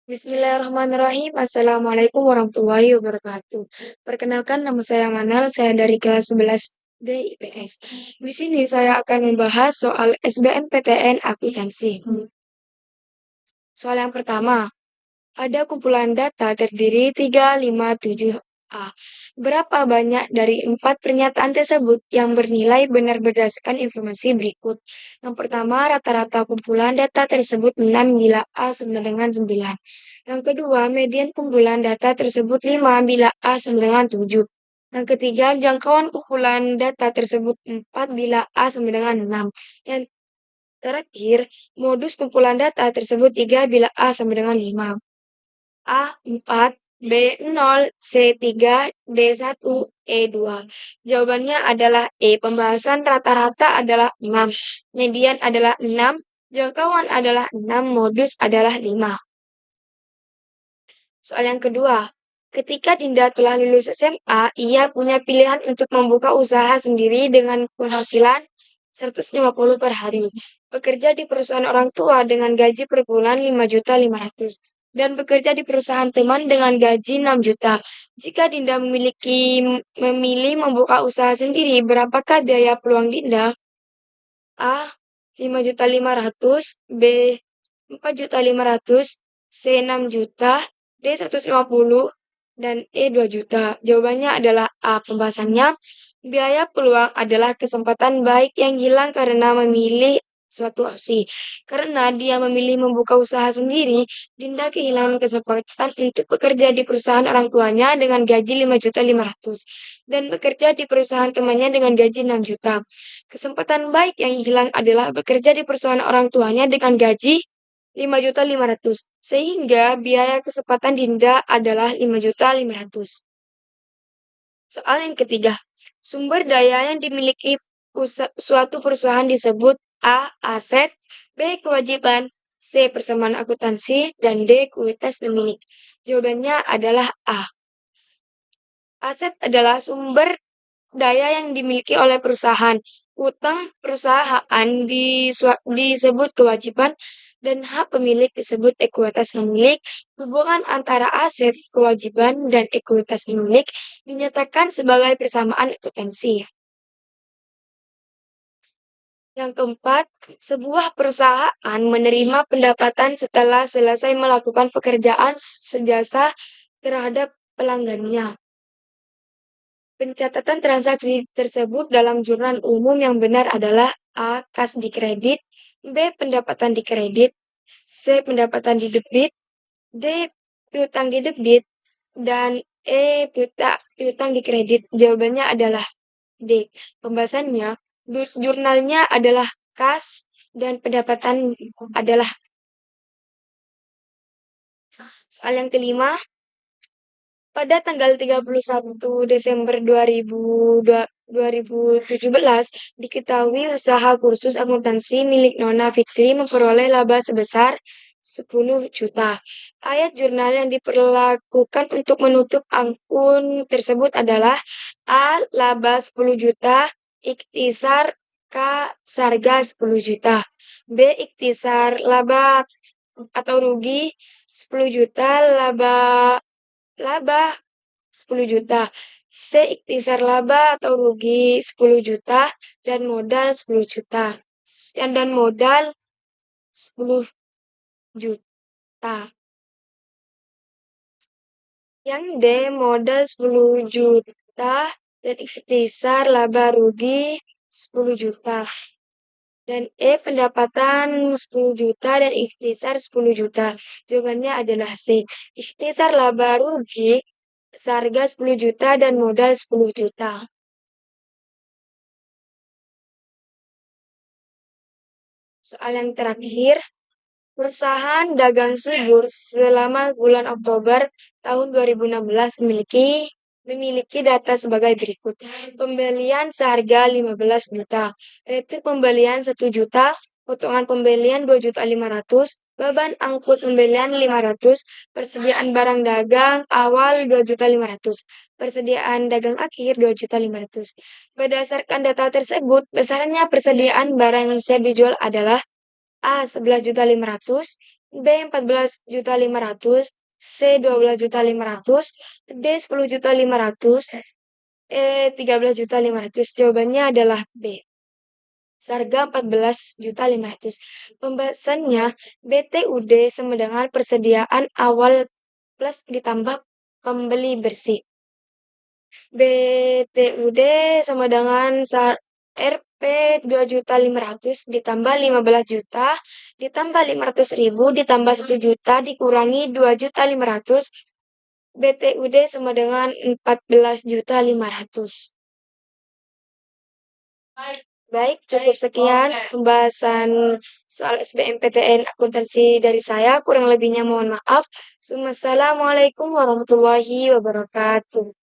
Bismillahirrahmanirrahim. Assalamualaikum warahmatullahi wabarakatuh. Perkenalkan, nama saya Manal, saya dari kelas 11 D IPS. Di sini saya akan membahas soal SBMPTN akuntansi. Soal yang pertama, ada kumpulan data terdiri 357A. Berapa banyak dari 4 pernyataan tersebut yang bernilai benar berdasarkan informasi berikut? Yang pertama, rata-rata kumpulan data tersebut 6 bila A sama dengan 9. Yang kedua, median kumpulan data tersebut 5 bila A sama dengan 7. Yang ketiga, jangkauan kumpulan data tersebut 4 bila A sama dengan 6. Yang terakhir, modus kumpulan data tersebut 3 bila A sama dengan 5. A 4, B 0, C 3, D 1, E 2. Jawabannya adalah E. Pembahasan rata-rata adalah 6. Median adalah 6. Jangkauan adalah 6. Modus adalah 5. Soal yang kedua. Ketika Dinda telah lulus SMA, ia punya pilihan untuk membuka usaha sendiri dengan penghasilan 150 per hari. Bekerja di perusahaan orang tua dengan gaji per bulan 5.500.000 dan bekerja di perusahaan teman dengan gaji 6 juta. Jika Dinda memilih membuka usaha sendiri, berapakah biaya peluang Dinda? A. 5.500.000, B. 4.500.000, C. 6 juta, D. 150, dan E. 2 juta. Jawabannya adalah A. Pembahasannya, biaya peluang adalah kesempatan baik yang hilang karena memilih suatu opsi. Karena dia memilih membuka usaha sendiri, Dinda kehilangan kesempatan untuk bekerja di perusahaan orang tuanya dengan gaji 5.500.000 dan bekerja di perusahaan temannya dengan gaji 6 juta. Kesempatan baik yang hilang adalah bekerja di perusahaan orang tuanya dengan gaji 5.500.000 sehingga biaya kesempatan Dinda adalah 5.500.000. Soal yang ketiga, sumber daya yang dimiliki suatu perusahaan disebut A. Aset, B. Kewajiban, C. Persamaan akuntansi, dan D. Kualitas pemilik. Jawabannya adalah A. Aset adalah sumber daya yang dimiliki oleh perusahaan. Utang perusahaan disebut kewajiban dan hak pemilik disebut ekuitas pemilik. Hubungan antara aset, kewajiban, dan ekuitas pemilik dinyatakan sebagai persamaan ekuitansi. Yang keempat, sebuah perusahaan menerima pendapatan setelah selesai melakukan pekerjaan sejasa terhadap pelanggannya. Pencatatan transaksi tersebut dalam jurnal umum yang benar adalah A. Kas di kredit, B. Pendapatan di kredit, C. Pendapatan di debit, D. Piutang di debit, dan E. Piutang di kredit. Jawabannya adalah D. Pembahasannya, jurnalnya adalah kas dan pendapatan adalah. Soal yang kelima, pada tanggal 31 Desember 2017, diketahui usaha kursus akuntansi milik Nona Fitri memperoleh laba sebesar 10 juta. Ayat jurnal yang diperlakukan untuk menutup akun tersebut adalah A. Laba 10 juta, ikhtisar K. Sarga 10 juta. B. Ikhtisar laba atau rugi 10 juta, laba 10 juta. C. Ikhtisar laba atau rugi 10 juta dan modal 10 juta. Dan modal 10 juta. Yang D. Modal 10 juta dan ikhtisar laba rugi 10 juta. Dan E. Pendapatan 10 juta dan ikhtisar 10 juta. Jawabannya adalah C. Ikhtisar laba rugi seharga 10 juta dan modal 10 juta. Soal yang terakhir, perusahaan dagang subur selama bulan Oktober tahun 2016 memiliki data sebagai berikut. Pembelian seharga 15 juta, retur pembelian 1 juta, potongan pembelian 2.500.000, beban angkut pembelian 500, persediaan barang dagang awal 2.500, persediaan dagang akhir 2.500. Berdasarkan data tersebut, besarnya persediaan barang yang siap dijual adalah A. 11.500.000, B 14.500.000, C 12.500.000, D 10.500.000, E 13.500.000. Jawabannya adalah B. Seharga 14.500.000. Pembahasannya, BTUD sama dengan persediaan awal plus ditambah pembeli bersih. BTUD sama dengan RP 2.500.000 ditambah 15 juta ditambah 500.000 ditambah 1 juta dikurangi 2.500.000. BTUD sama dengan 14.500.000. Baik, cukup sekian pembahasan soal SBMPTN akuntansi dari saya. Kurang lebihnya mohon maaf. Assalamualaikum warahmatullahi wabarakatuh.